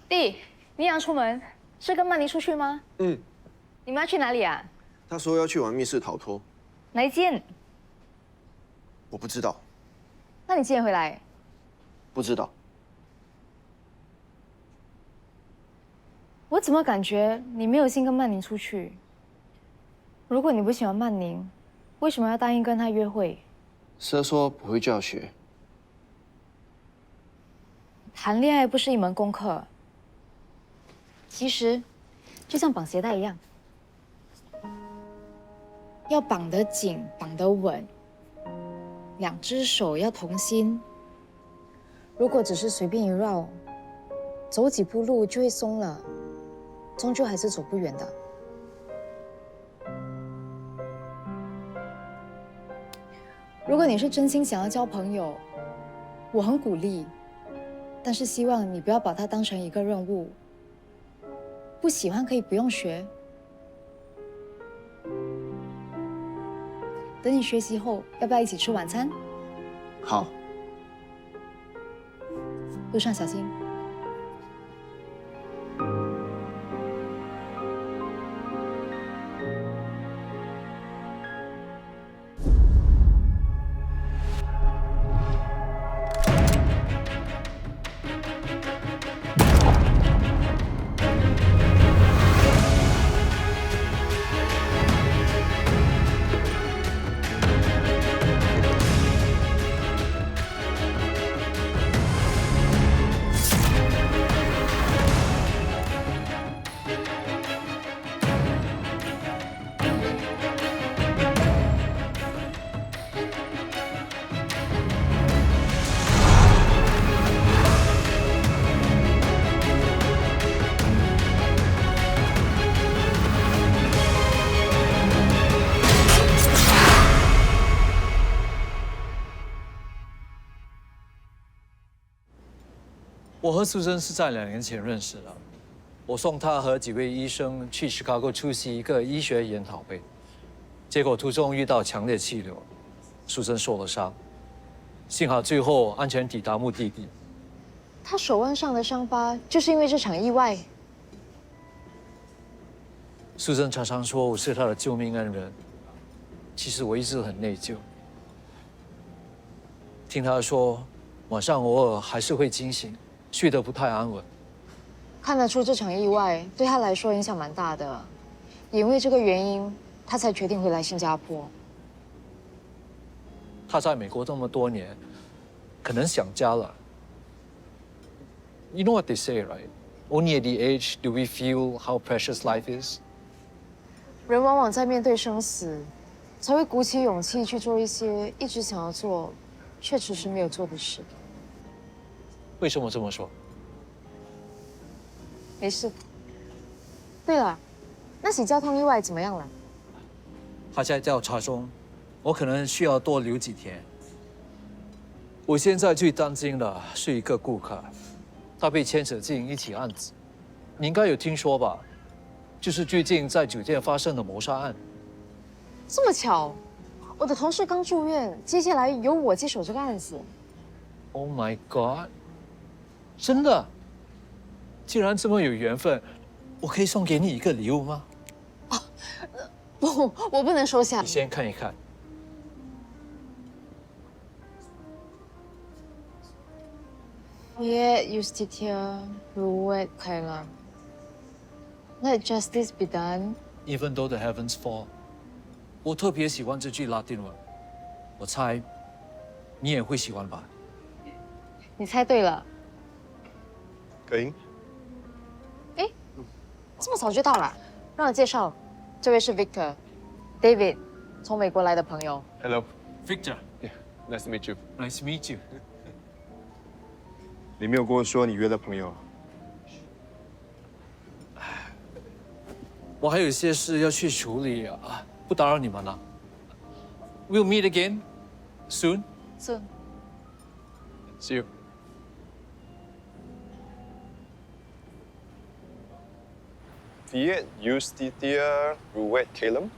弟，你想出门，是跟曼妮出去吗？嗯，你们要去哪里啊？他说要去玩密室逃脱，哪一间？我不知道，那你几点回来？不知道。我怎么感觉你没有心跟曼宁出去？如果你不喜欢曼宁，为什么要答应跟她约会？蛇说不会教学，谈恋爱不是一门功课，其实就像绑鞋带一样，要绑得紧，绑得稳，两只手要同心。如果只是随便一绕，走几步路就会松了，终究还是走不远的。如果你是真心想要交朋友，我很鼓励，但是希望你不要把它当成一个任务。不喜欢可以不用学，等你学习后，要不要一起吃晚餐？好。路上小心。我和苏珍是在2年前认识的，我送她和几位医生去Chicago出席一个医学研讨会，结果途中遇到强烈气流，苏珍受了伤，幸好最后安全抵达目的地。他手腕上的伤疤就是因为这场意外。苏珍常常说我是她的救命恩人，其实我一直很内疚。听她说，晚上偶尔还是会惊醒，睡得不太安稳。看得出这场意外对他来说影响蛮大的，也因为这个原因，他才决定回来新加坡。她在美国这么多年，可能想家了。You know what they say, right? Only at the age do we feel how precious life is. 人往往在面对生死，才会鼓起勇气去做一些一直想要做，却迟迟没有做的事。为什么这么说？没事。对了，那起交通意外怎么样了？还在调查中，我可能需要多留几天。我现在最担心的是一个顾客，他被牵扯进一起案子，你应该有听说吧？就是最近在酒店发生的谋杀案。这么巧，我的同事刚住院，接下来由我接手这个案子。Oh my god！ 真的？既然这么有缘分，我可以送给你一个礼物吗？不，我不能收下。你先看一看。Fiat Justitia Ruet Caelum. Let justice be done. Even though the heavens fall， 我特别喜欢这句拉丁文，我猜你也会喜欢吧？你猜对了。可以。哎，这么早就到了，让我介绍，这位是 Victor，David， 从美国来的朋友。Hello. Victor， Yeah, nice to meet you. nice to meet you。你没有跟我说你约的朋友。我还有一些事要去处理啊，不打扰你们了。We'll meet again soon. Soon. See you. Fiat Justitia Ruet Caelum。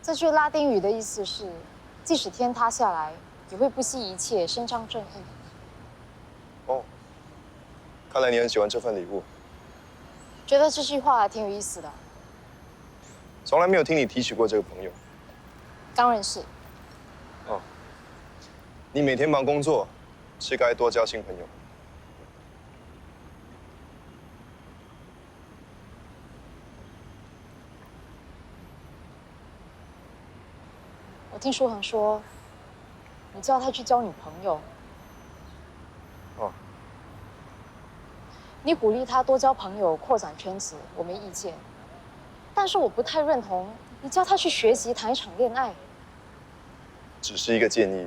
这句拉丁语的意思是，即使天塌下来，也会不惜一切伸张正义。哦，看来你很喜欢这份礼物。觉得这句话挺有意思的。从来没有听你提起过这个朋友。刚认识。哦，你每天忙工作，是该多交新朋友。我听舒恒说，你叫他去交女朋友。哦。你鼓励他多交朋友，扩展圈子，我没意见。但是我不太认同你叫他去学习谈一场恋爱。只是一个建议。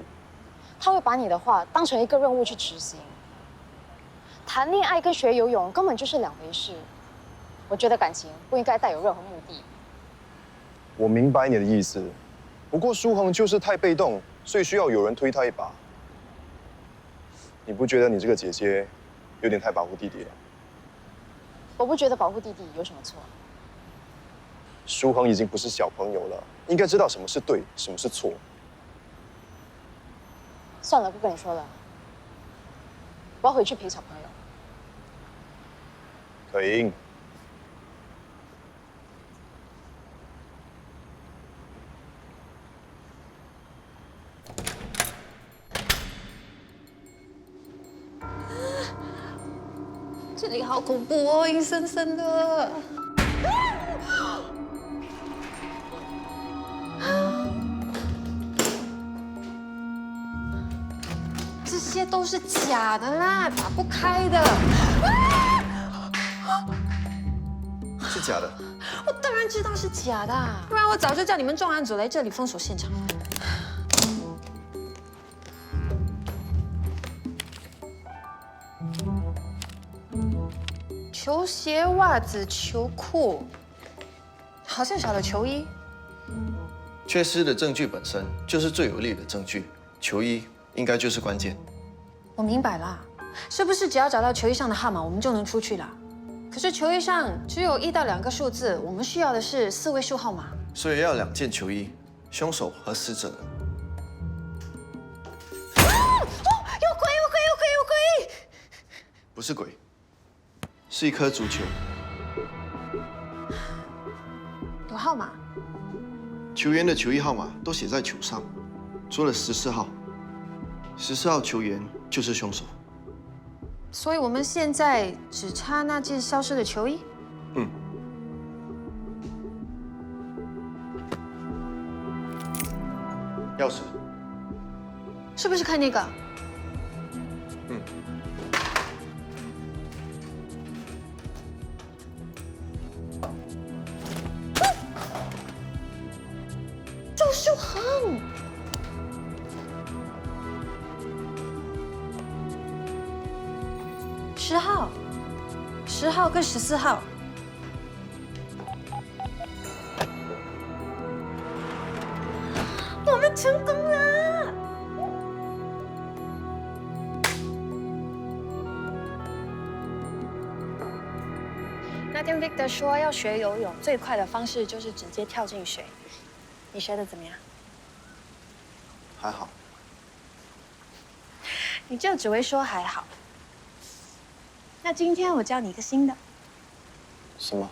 他会把你的话当成一个任务去执行。谈恋爱跟学游泳根本就是两回事。我觉得感情不应该带有任何目的。我明白你的意思，不过舒恒就是太被动，所以需要有人推他一把。你不觉得你这个姐姐有点太保护弟弟了？我不觉得保护弟弟有什么错。舒恒已经不是小朋友了，应该知道什么是对，什么是错。算了，不跟你说了。我要回去陪小朋友。可以。这里好恐怖哦，阴森森的。这些都是假的啦，打不开的。是假的。我当然知道是假的，不然我早就叫你们重案组来这里封锁现场了。球鞋、袜子、球裤，好像少了球衣。缺失的证据本身就是最有力的证据，球衣应该就是关键。我明白啦，是不是只要找到球衣上的号码，我们就能出去了？可是球衣上只有1到2个数字，我们需要的是4位数号码。所以要2件球衣，凶手和死者。有鬼！有鬼！有鬼！有鬼！不是鬼，是一颗足球。有号码。球员的球衣号码都写在球上，除了14号。14号球员就是凶手。所以我们现在只差那件消失的球衣。嗯。钥匙。是不是开那个？嗯。周书恒。10号，10号跟14号。我们成功了！那天 Victor 说要学游泳，最快的方式就是直接跳进水。你学的怎么样？还好。你就只会说还好。那今天我教你一个新的。什么？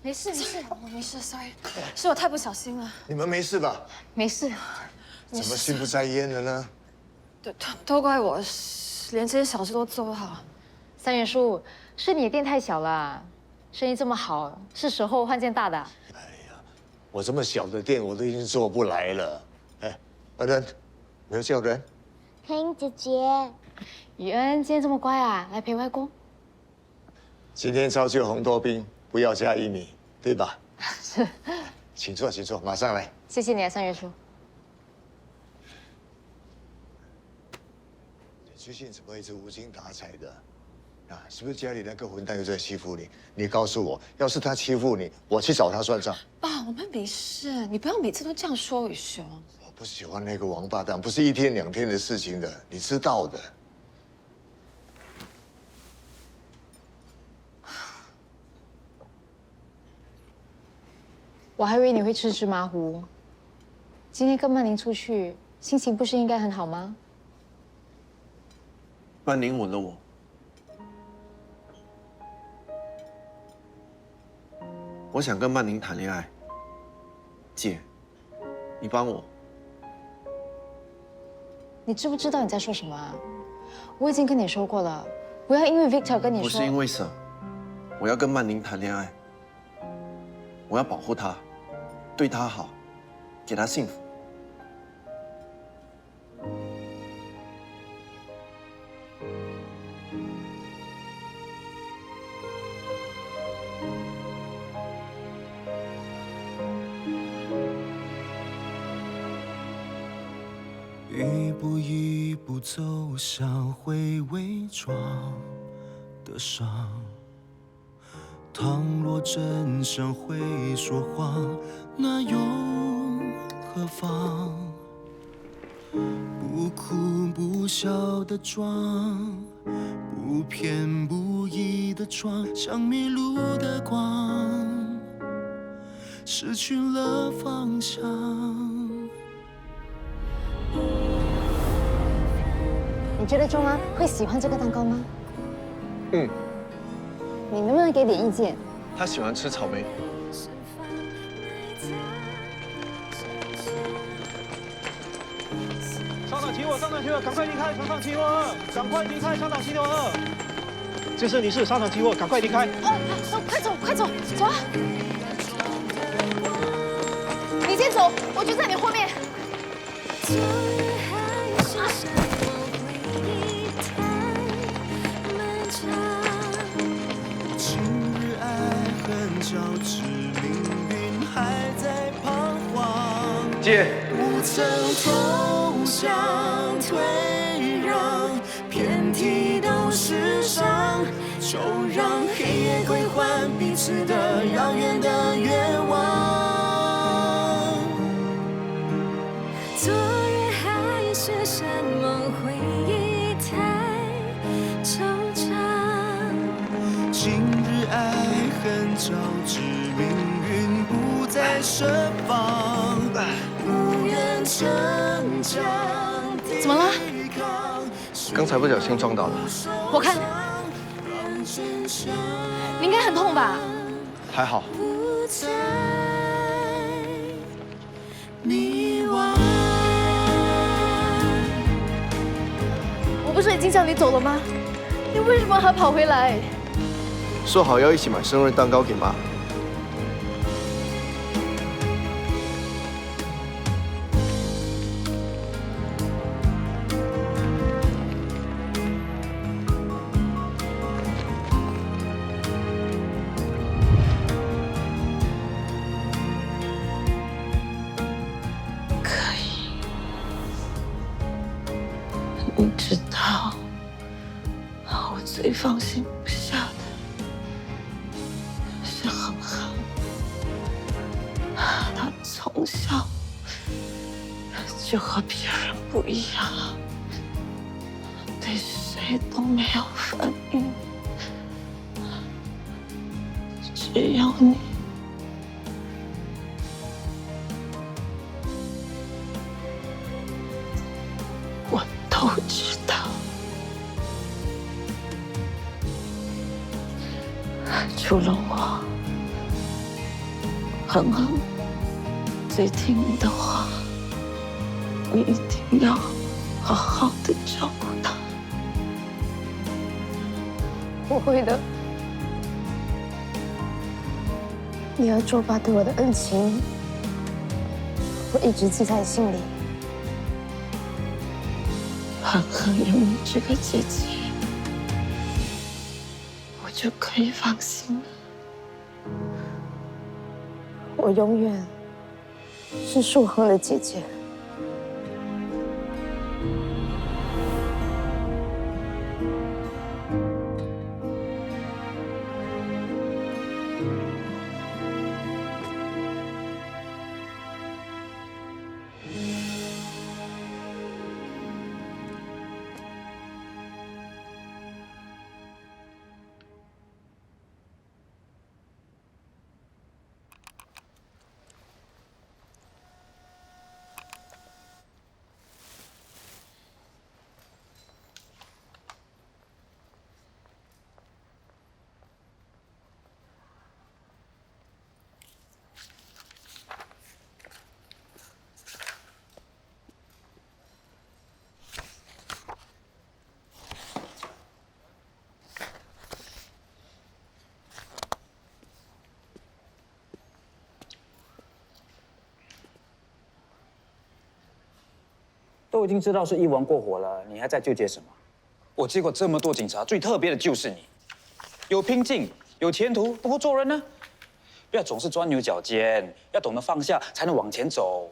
没事没事，我没事 ，sorry， 是我太不小心了。你们没事吧？没事。怎么心不在焉了呢？都怪我，连这些小事都做不好。三元叔，是你的店太小了，生意这么好，是时候换件大的。我这么小的店，我都已经做不来了。哎，恩恩，没有叫人？佩英姐姐，雨恩今天这么乖啊，来陪外公。今天烧酒红豆冰，不要加薏米。对吧？是。请坐，请坐，马上来。谢谢你啊，三月叔。你最近怎么一直无精打采的？啊，是不是家里那个混蛋又在欺负你？你告诉我，要是他欺负你，我去找他算账。爸，我们没事，你不要每次都这样说宇雄。我不喜欢那个王八蛋，不是一天两天的事情的，你知道的。我还以为你会吃芝麻糊。今天跟曼宁出去，心情不是应该很好吗？曼宁吻了我，我想跟曼宁谈恋爱。姐，你帮我。你知不知道你在说什么啊？我已经跟你说过了，不要因为 Victor 跟你说。不是因为什，我要跟曼宁谈恋爱，我要保护她，对她好，给她幸福。一步一步走向会伪装的伤，倘若真相会说谎，那又何妨？不哭不笑的装，不偏不倚的装，像迷路的光，失去了方向。你觉得钟安会喜欢这个蛋糕吗？嗯，你能不能给点意见？他喜欢吃草莓。上场齐我，上场齐我，赶快离开！上场齐我，赶快离开！上场齐我，这是你是上场齐我，赶快离开！快走，快走，走啊！你先走，我就在你后面。今日爱恨交织，命运还在彷徨。姐，不曾投降退让，遍体都是伤，就让黑夜归还彼此的遥远的愿望。昨日海誓山盟，回忆太惆怅。今日爱恨交织，命运不再设防，不愿成长。怎么了？刚才不小心撞到了，我看你应该很痛吧？还好。不再迷惘。我不是已经叫你走了吗？你为什么还跑回来？说好要一起买生日蛋糕给妈。你知道，我最放心不下的是恒恒，他从小就和别人不一样，对谁都没有反应，只有你。我都知道，除了我，恒恒最听你的话，你一定要好好的照顾他。我会的。你和周爸对我的恩情，我一直记在心里。恒恒有你这个姐姐，我就可以放心了。我永远是树恒的姐姐。都已经知道是一王过火了，你还在纠结什么？我见过这么多警察，最特别的就是你，有拼劲，有前途，不过做人呢，不要总是钻牛角尖，要懂得放下，才能往前走。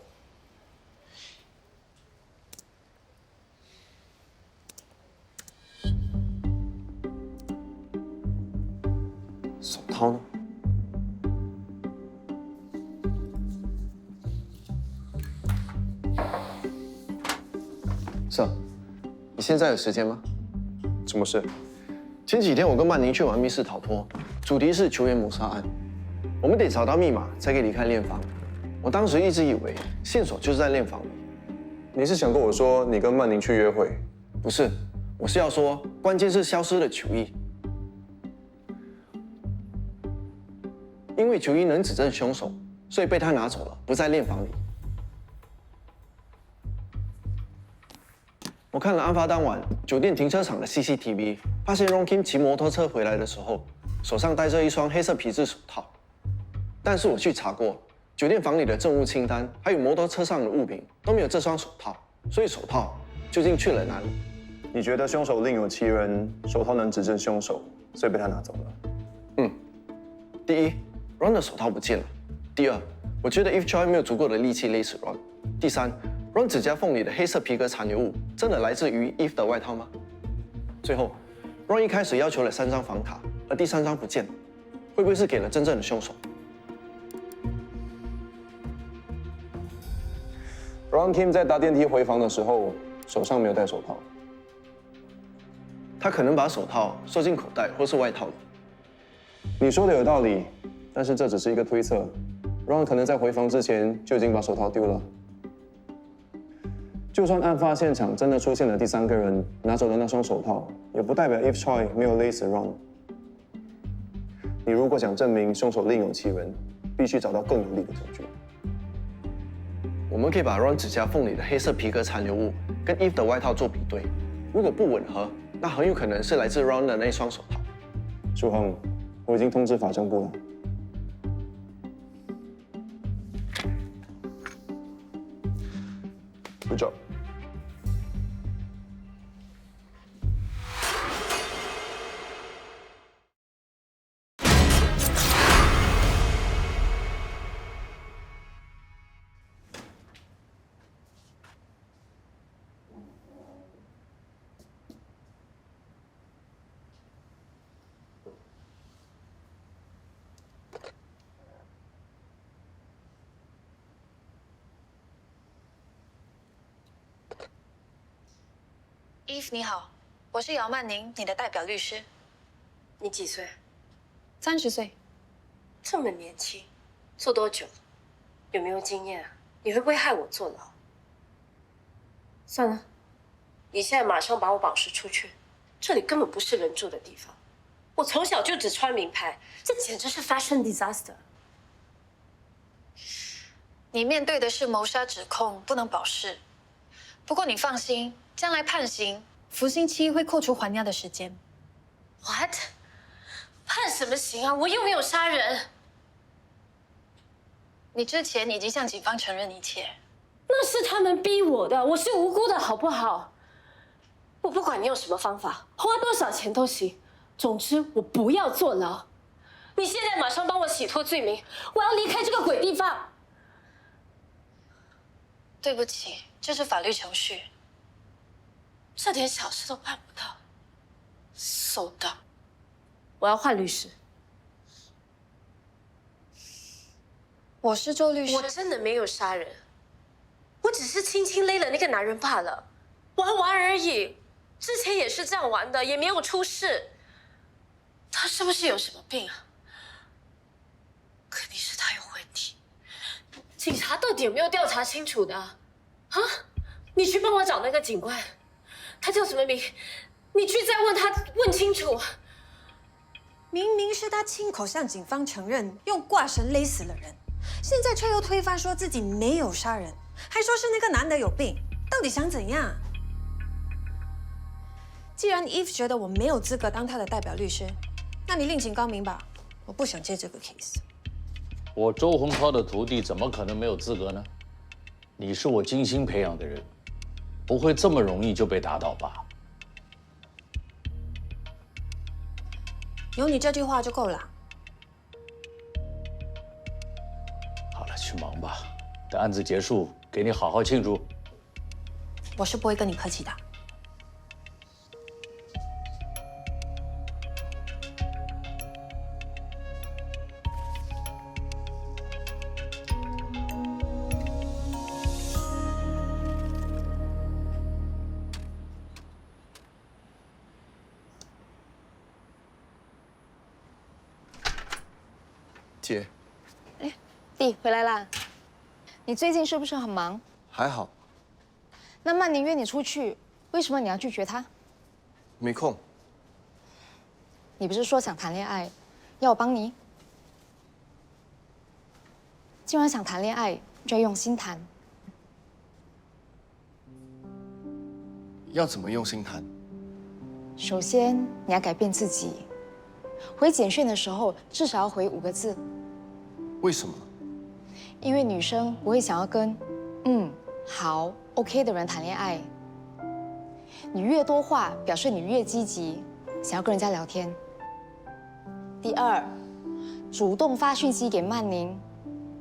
手套呢？是啊，你现在有时间吗？什么事？前几天我跟曼宁去玩密室逃脱，主题是球员谋杀案，我们得找到密码才可以离开练房。我当时一直以为线索就是在练房里。你是想跟我说你跟曼宁去约会？不是，我是要说，关键是消失的球衣。因为球衣能指证凶手，所以被他拿走了，不在练房里。我看了案发当晚酒店停车场的 CCTV， 发现 Ron Kim 骑摩托车回来的时候，手上戴着一双黑色皮质手套。但是我去查过，酒店房里的证物清单，还有摩托车上的物品都没有这双手套，所以手套究竟去了哪里？你觉得凶手另有其人，手套能指证凶手，所以被他拿走了？第一 ，Ron 的手套不见了；第二，我觉得 Eve Choi 没有足够的力气勒死 Ron；第三，Ron 指甲缝里的黑色皮革残留物真的来自于 Eve 的外套吗？最后 ，Ron 一开始要求了3张房卡，而第3张不见了，会不会是给了真正的凶手？ Ron Kim 在搭电梯回房的时候，手上没有戴手套。他可能把手套收进口袋或是外套里。你说的有道理，但是这只是一个推测。Ron 可能在回房之前就已经把手套丢了。就算案发现场真的出现了第3个人拿走了那双手套，也不代表 Eve Choi 没有勒死 Ron。你如果想证明凶手另有其人，必须找到更有力的证据。 我们可以把 Ron 指甲缝里的黑色皮革残留物跟 Eve 的外套做比对，如果不吻合，那很有可能是来自 Ron 的那双手套。舒恒，我已经通知法政部了。Good job。Eve 你好，我是姚曼宁，你的代表律师。你几岁30岁。这么年轻，做多久了？有没有经验啊？你会不会害我坐牢？算了，你现在马上把我保释出去，这里根本不是人住的地方。我从小就只穿名牌，这简直是 fashion disaster。你面对的是谋杀指控，不能保释。不过你放心，将来判刑，服刑期会扣除还押的时间。What？ 判什么刑啊？我又没有杀人。你之前已经向警方承认一切。那是他们逼我的，我是无辜的，好不好？我不管你用什么方法，花多少钱都行，总之我不要坐牢。你现在马上帮我洗脱罪名，我要离开这个鬼地方。对不起，这是法律程序，这点小事都办不到，手到。我要换律师。我是周律师。我真的没有杀人，我只是轻轻勒了那个男人罢了，玩玩而已。之前也是这样玩的，也没有出事。他是不是有什么病啊？肯定是他有问题。警察到底有没有调查清楚的啊？你去帮我找那个警官，他叫什么名？你去再问他，问清楚。明明是他亲口向警方承认用挂绳勒死了人，现在却又推翻说自己没有杀人，还说是那个男的有病，到底想怎样？既然 Eve 觉得我没有资格当他的代表律师，那你另请高明吧，我不想接这个 case。我周洪涛的徒弟怎么可能没有资格呢？你是我精心培养的人，不会这么容易就被打倒吧？有你这句话就够了。好了，去忙吧，等案子结束，给你好好庆祝。我是不会跟你客气的。姐，弟回来啦。你最近是不是很忙？还好，那曼宁约你出去，为什么你要拒绝他？没空。你不是说想谈恋爱，要我帮你？既然想谈恋爱，就要用心谈。要怎么用心谈？首先，你要改变自己。回简讯的时候，至少要回5个字。为什么？因为女生不会想要跟好 OK 的人谈恋爱。你越多话，表示你越积极，想要跟人家聊天。第二，主动发讯息给曼宁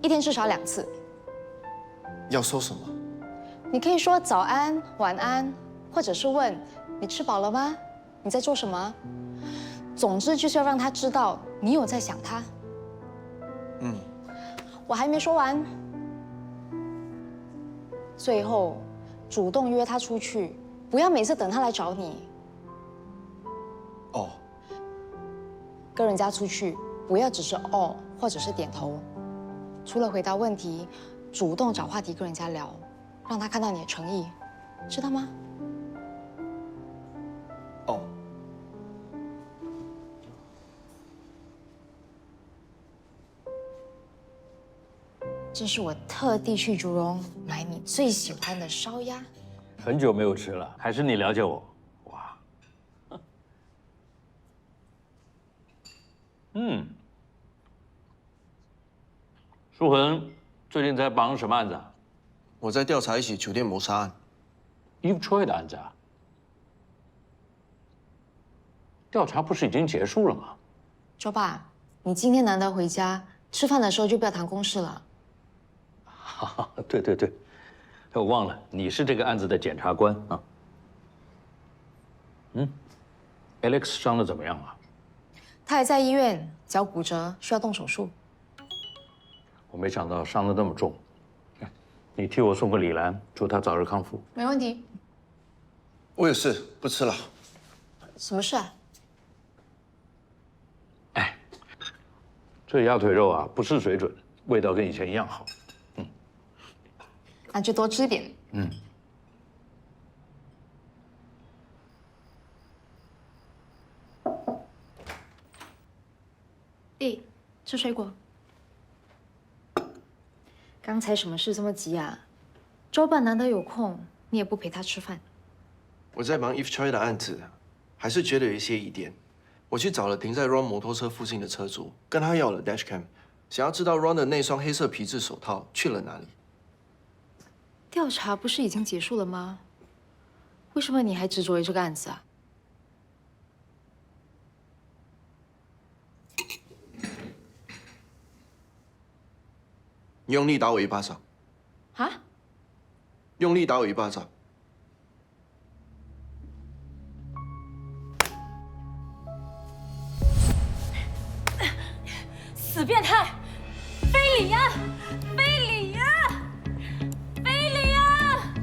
，1天至少2次。要说什么？你可以说早安、晚安，或者是问你吃饱了吗？你在做什么？总之就是要让他知道你有在想他。我还没说完。最后，主动约他出去，不要每次等他来找你。哦。跟人家出去，不要只是哦，或者是点头。除了回答问题，主动找话题跟人家聊，让他看到你的诚意，知道吗？哦。这是我特地去竹荣买你最喜欢的烧鸭。很久没有吃了，还是你了解我。哇，舒恒最近在忙什么案子啊？我在调查一起酒店谋杀案。Eve Choi 的案子啊？调查不是已经结束了吗？周爸，你今天难得回家，吃饭的时候就不要谈公事了。对对对，我忘了你是这个案子的检察官啊。Alex 伤得怎么样啊？他还在医院，脚骨折，需要动手术。我没想到伤得那么重。你替我送个李兰，祝他早日康复。没问题。我有事，不吃了。什么事啊？哎，这鸭腿肉啊，不失水准，味道跟以前一样好。那就多吃点。弟，吃水果。刚才什么事这么急啊？周爸难得有空，你也不陪他吃饭。我在忙 Eve Choi 的案子，还是觉得有一些疑点。我去找了停在 Ron 摩托车附近的车主，跟他要了 Dashcam， 想要知道 Ron 的那双黑色皮质手套去了哪里。调查不是已经结束了吗？为什么你还执着于这个案子啊？你用力打我一巴掌。啊？用力打我一巴掌。死变态！非礼呀！非礼呀！非礼呀！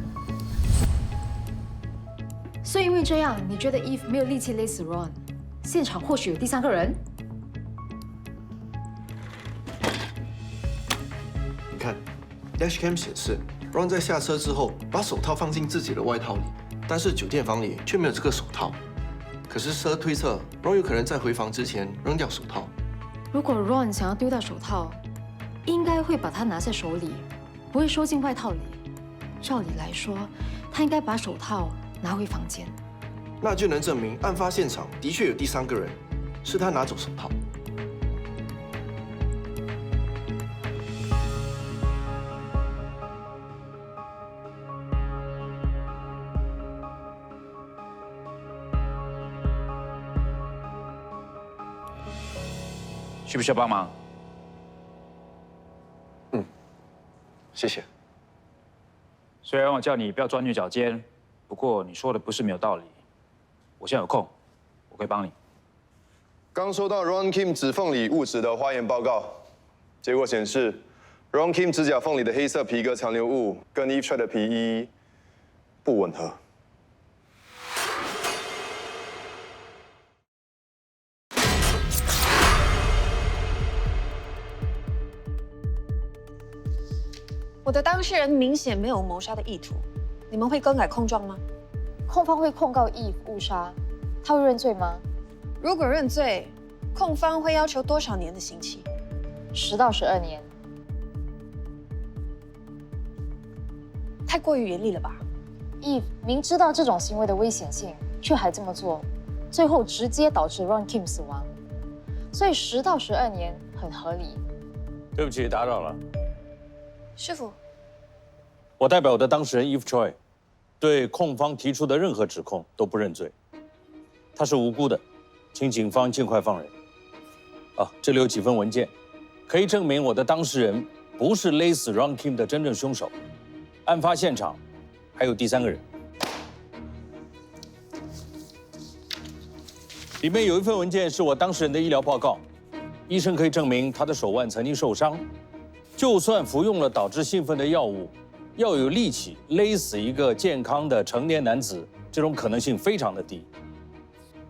所以因为这样，你觉得 Eve 没有力气勒死 Ron？ 现场或许有第三个人？你看 ，Dashcam 显示 Ron 在下车之后把手套放进自己的外套里，但是酒店房里却没有这个手套。可是车推测 Ron 有可能在回房之前扔掉手套。如果 Ron 想要丢掉手套，应该会把它拿在手里，不会收进外套里。照理来说，他应该把手套拿回房间。那就能证明案发现场的确有第三个人，是他拿走手套。需不需要帮忙？谢谢。虽然我叫你不要钻牛角尖，不过你说的不是没有道理。我现在有空，我可以帮你。刚收到 Ron Kim 指缝里物质的化验报告，结果显示 Ron Kim 指甲缝里的黑色皮革残留物跟 Eve Choi 的皮衣不吻合。我的当事人明显没有谋杀的意图，你们会更改控状吗？控方会控告 Eve 误杀，他会认罪吗？如果认罪，控方会要求多少年的刑期？10到12年。太过于严厉了吧 ？Eve 明知道这种行为的危险性，却还这么做，最后直接导致 Ron Kim 死亡，所以10到12年很合理。对不起，打扰了。师傅，我代表我的当事人 Eve Choi， 对控方提出的任何指控都不认罪。他是无辜的，请警方尽快放人。这里有几份文件，可以证明我的当事人不是勒死 Ron Kim 的真正凶手。案发现场还有第三个人。里面有一份文件是我当事人的医疗报告，医生可以证明他的手腕曾经受伤。就算服用了导致兴奋的药物，要有力气勒死一个健康的成年男子，这种可能性非常的低。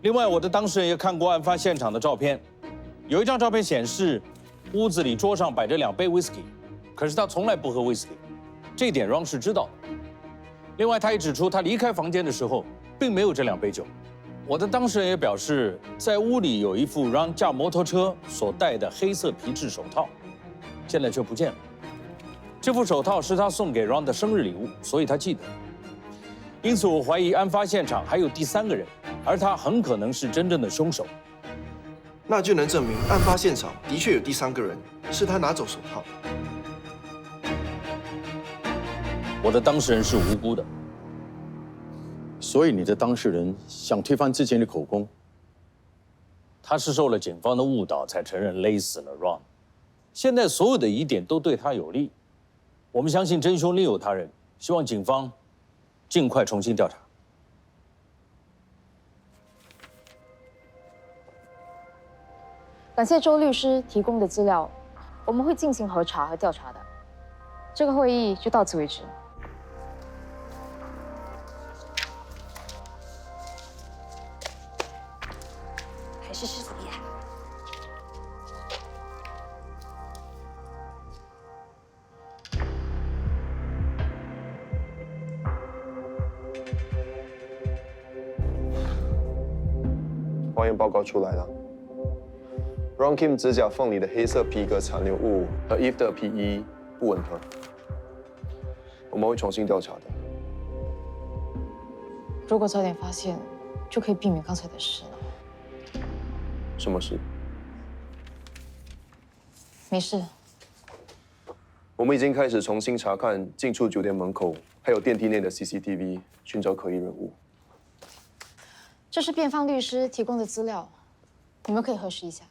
另外，我的当事人也看过案发现场的照片，有一张照片显示，屋子里桌上摆着2杯 whisky， 可是他从来不喝 whisky， 这一点 Ron 是知道的。另外，他也指出他离开房间的时候，并没有这2杯酒。我的当事人也表示，在屋里有一副 Ron 驾摩托车所戴的黑色皮质手套。现在却不见了。这副手套是他送给 Ron 的生日礼物，所以他记得。因此，我怀疑案发现场还有第三个人，而他很可能是真正的凶手。那就能证明案发现场的确有第三个人，是他拿走手套。我的当事人是无辜的，所以你的当事人想推翻之前的口供。他是受了警方的误导才承认勒死了 Ron。现在所有的疑点都对他有利，我们相信真凶另有他人，希望警方尽快重新调查。感谢周律师提供的资料，我们会进行核查和调查的。这个会议就到此为止。还是师傅厉害。化验报告出来了 ，Ron Kim 指甲缝里的黑色皮革残留物和 Eve 的皮衣不吻合，我们会重新调查的。如果早点发现，就可以避免刚才的事了。什么事？没事。我们已经开始重新查看进出酒店门口还有电梯内的 CCTV， 寻找可疑人物。这是辩方律师提供的资料，你们可以核实一下。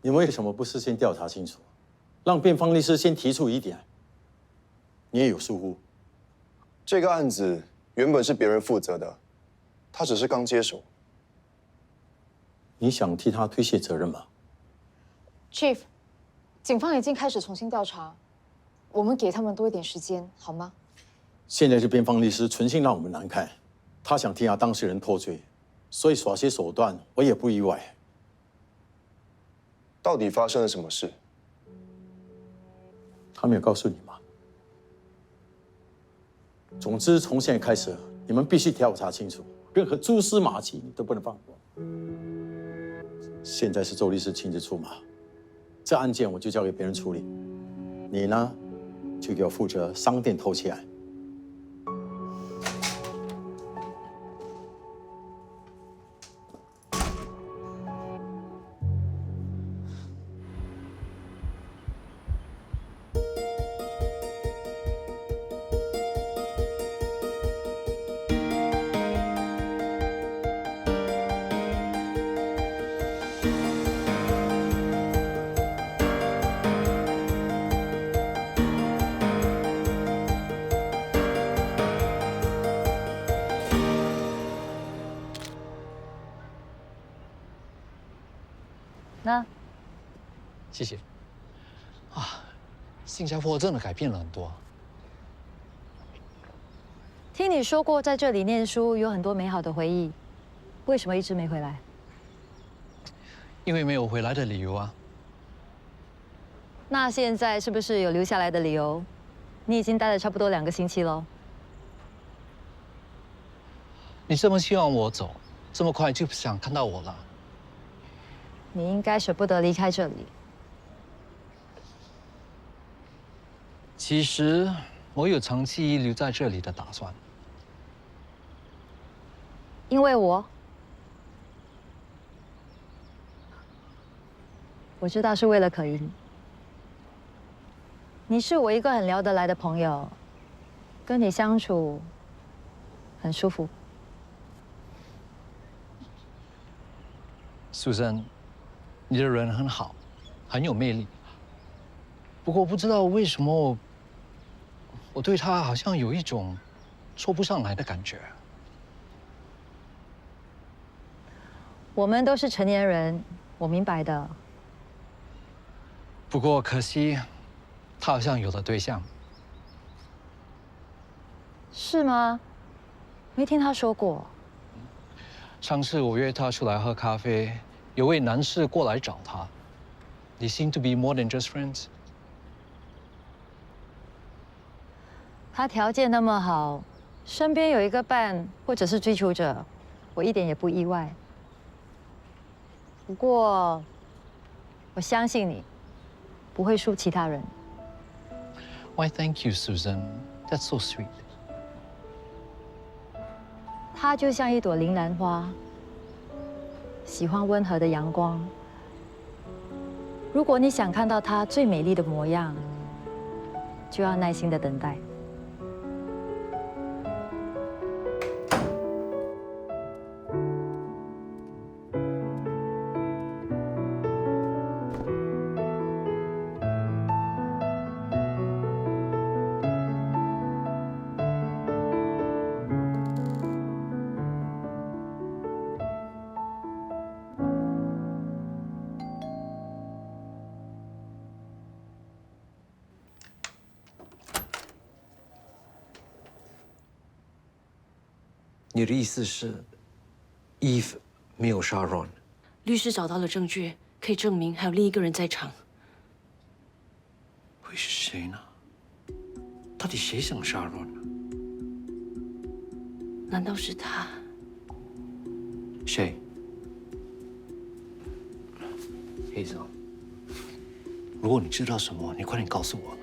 你们为什么不事先调查清楚，让辩方律师先提出疑点？你也有疏忽。这个案子原本是别人负责的，他只是刚接手。你想替他推卸责任吗 Chief， 警方已经开始重新调查，我们给他们多一点时间，好吗？现在是辩方律师存心让我们难看，他想替他当事人脱罪，所以耍些手段，我也不意外。到底发生了什么事？他没有告诉你吗？总之，从现在开始，你们必须调查清楚，任何蛛丝马迹你都不能放过。现在是周律师亲自出马，这案件我就交给别人处理，你呢，就给我负责商店偷窃案。那谢谢。啊，新加坡真的改变了很多。听你说过，在这里念书有很多美好的回忆，为什么一直没回来？因为没有回来的理由啊。那现在是不是有留下来的理由？你已经待了差不多2个星期了。你这么希望我走，这么快就不想看到我了？你应该舍不得离开这里。其实我有长期留在这里的打算。因为我知道是为了可盈。你是我一个很聊得来的朋友，跟你相处很舒服。Susan， 你的人很好，很有魅力。不过不知道为什么，我对他好像有一种说不上来的感觉。我们都是成年人，我明白的。不过可惜，他好像有了对象。是吗？没听他说过。上次我约他出来喝咖啡，有位男士过来找他。They seem to be more than just friends。他条件那么好，身边有一个伴或者是追求者，我一点也不意外。不过，我相信你不会输其他人。Why, thank you, Susan. That's so sweet. 她就像一朵铃兰花，喜欢温和的阳光。如果你想看到她最美丽的模样，就要耐心的等待。你的意思是 ，Eve 没有杀 Ron？ 律师找到了证据，可以证明还有另一个人在场。会是谁呢？到底谁想杀 Ron 呢？难道是他？谁？黑子，如果你知道什么，你快点告诉我。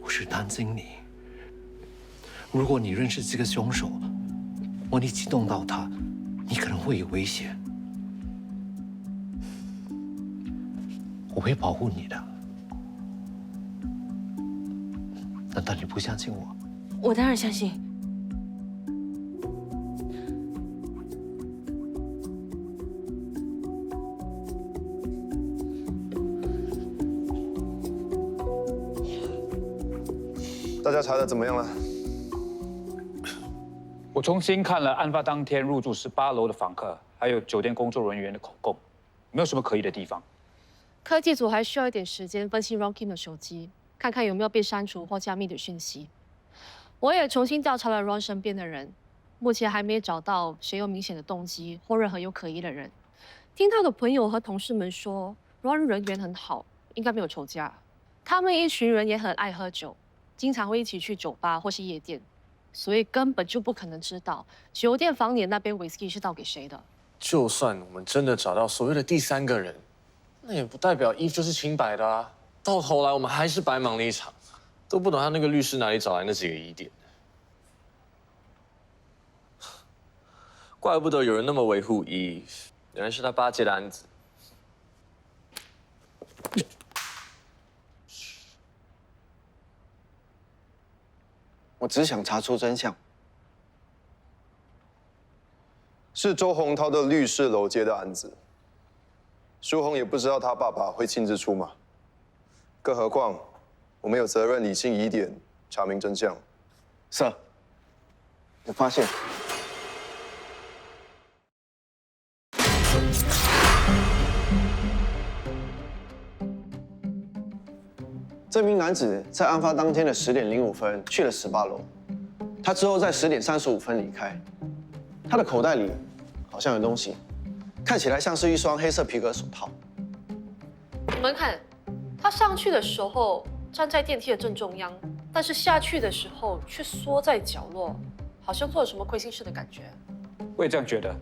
我是担心你。如果你认识这个凶手，万一激动到他，你可能会有危险。我会保护你的。难道你不相信我？我当然相信。大家查的怎么样了？我重新看了案发当天入住18楼的访客，还有酒店工作人员的口供，没有什么可疑的地方。科技组还需要一点时间分析 Ron Kim 的手机，看看有没有被删除或加密的讯息。我也重新调查了 Ron 身边的人，目前还没找到谁有明显的动机或任何有可疑的人。听他的朋友和同事们说 ，Ron 人缘很好，应该没有仇家。他们一群人也很爱喝酒，经常会一起去酒吧或是夜店。所以根本就不可能知道酒店房里那杯 whisky 是倒给谁的。就算我们真的找到所谓的第3个人，那也不代表Eve就是清白的啊！到头来我们还是白忙了一场，都不懂他那个律师哪里找来那几个疑点。怪不得有人那么维护Eve，原来是他巴结的案子。我只想查出真相。是周洪涛的律师楼接的案子，舒红也不知道他爸爸会亲自出马，更何况我们有责任理清疑点，查明真相。Sir，我发现。这名男子在案发当天的10点05分去了18楼，他之后在10点35分离开。他的口袋里好像有东西，看起来像是一双黑色皮革手套。你们看，他上去的时候站在电梯的正中央，但是下去的时候却缩在角落，好像做了什么亏心事的感觉。我也这样觉得，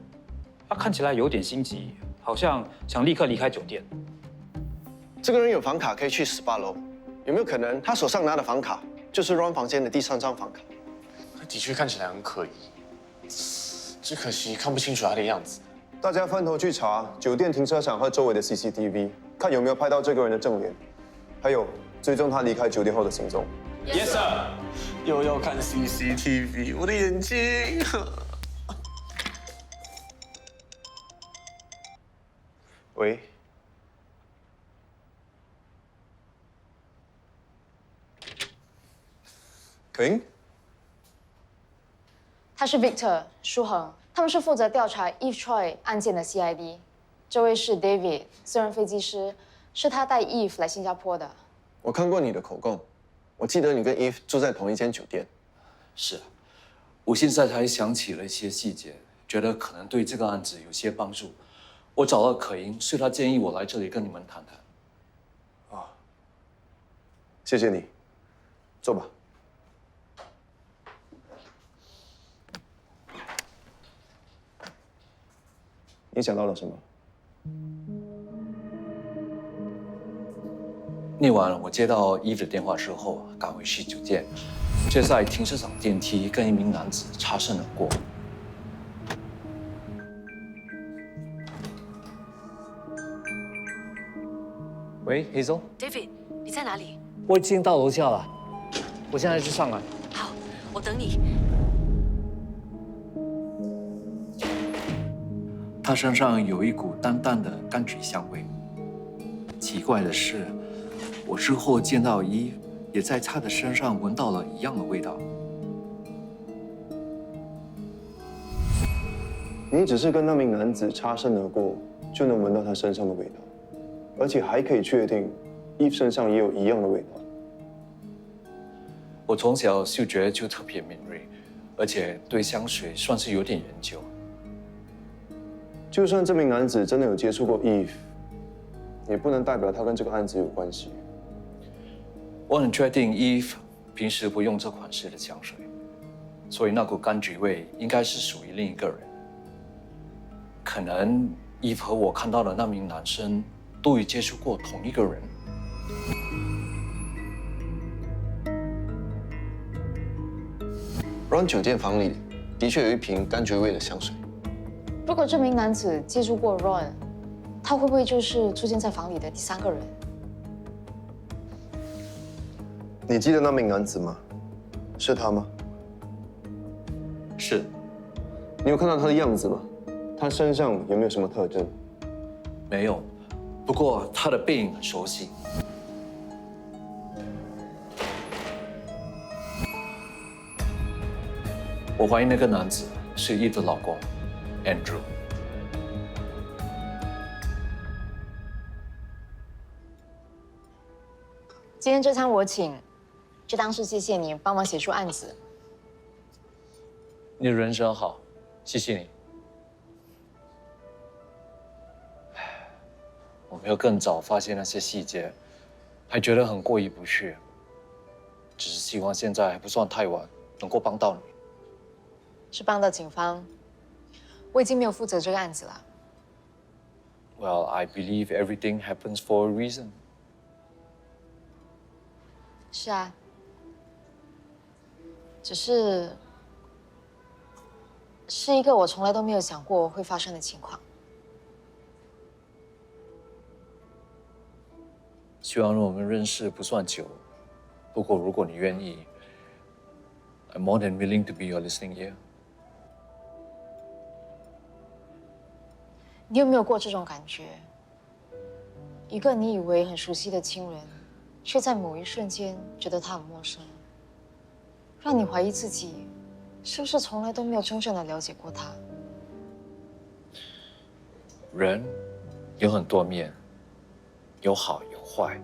他看起来有点心急，好像想立刻离开酒店。这个人有房卡可以去18楼。有没有可能他手上拿的房卡就是 Ron 房间的第3张房卡？他的确看起来很可疑，只可惜看不清楚他的样子。大家分头去查酒店停车场和周围的 CCTV， 看有没有拍到这个人的正脸，还有追踪他离开酒店后的行踪。Yes sir。又要看 CCTV， 我的眼睛。喂。可英，他是 Victor 舒恒，他们是负责调查 Eve Choi 案件的 CID。这位是 David， 私人飞机师，是他带 Eve 来新加坡的。我看过你的口供，我记得你跟 Eve 住在同一间酒店。是，我现在才想起了一些细节，觉得可能对这个案子有些帮助。我找到可英，是他建议我来这里跟你们谈谈。啊，谢谢你，坐吧。你想到了什么？那晚我接到Eve的电话之后，赶回去酒店，却在停车场电梯跟一名男子擦身而过。喂 ，Hazel。David， 你在哪里？我已经到楼下了，我现在就上来。好，我等你。他身上有一股淡淡的柑橘香味。奇怪的是，我之后见到Eve，也在他的身上闻到了一样的味道。你只是跟那名男子擦身而过，就能闻到他身上的味道，而且还可以确定Eve身上也有一样的味道。我从小嗅觉就特别敏锐，而且对香水算是有点研究。就算这名男子真的有接触过 Eve， 也不能代表他跟这个案子有关系。我很确定 Eve 平时不用这款式的香水，所以那股柑橘味应该是属于另一个人。可能Eve和我看到的那名男生都有接触过同一个人。Ron 酒店房里的确有一瓶柑橘味的香水。如果这名男子接触过 Ron， 他会不会就是出现在房里的第3个人？你记得那名男子吗？是他吗？是。你有看到他的样子吗？他身上有没有什么特征？没有，不过他的背影很熟悉。我怀疑那个男子是Eve的老公 Andrew。今天这餐我请，就当是谢谢你帮忙协助案子。你人真好，谢谢你。我没有更早发现那些细节，还觉得很过意不去。只是希望现在还不算太晚，能够帮到你。是帮到警方，我已经没有负责这个案子了。Well, I believe everything happens for a reason. 是啊，只是一个我从来都没有想过会发生的情况。虽然我们认识不算久，不过如果你愿意 ，I'm more than willing to be your listening ear。你有没有过这种感觉？一个你以为很熟悉的亲人，却在某一瞬间觉得他很陌生，让你怀疑自己是不是从来都没有真正的了解过他。人有很多面，有好有坏，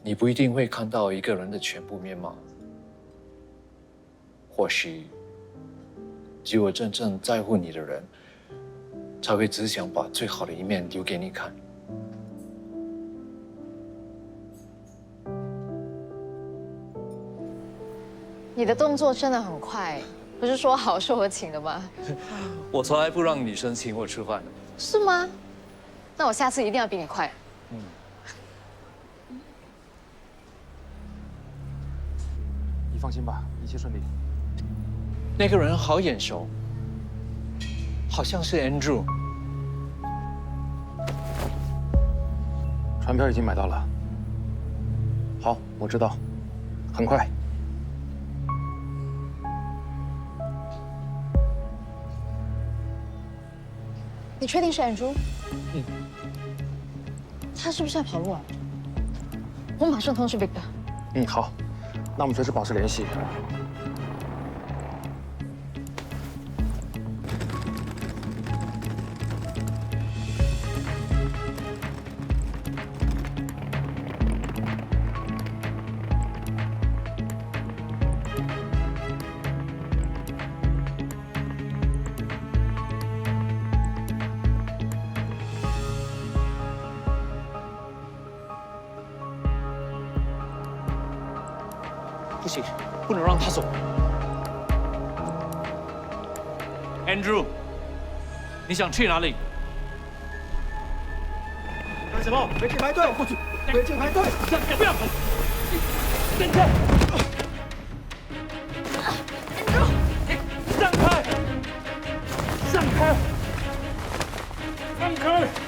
你不一定会看到一个人的全部面貌。或许，只有真正在乎你的人，才会只想把最好的一面留给你看。你的动作真的很快，不是说好是我请的吗？我从来不让女生请我吃饭的。是吗？那我下次一定要比你快。你放心吧，一切顺利。那个人好眼熟，好像是 Andrew。船票已经买到了。好，我知道，很快。你确定是 Andrew？他是不是在跑路啊？我马上通知 Victor。好，那我们随时保持联系。不行，不能让他走。Andrew， 你想去哪里？干什么？违禁排队！过去！违禁排队！不要跑！等着！让开！让开！让开！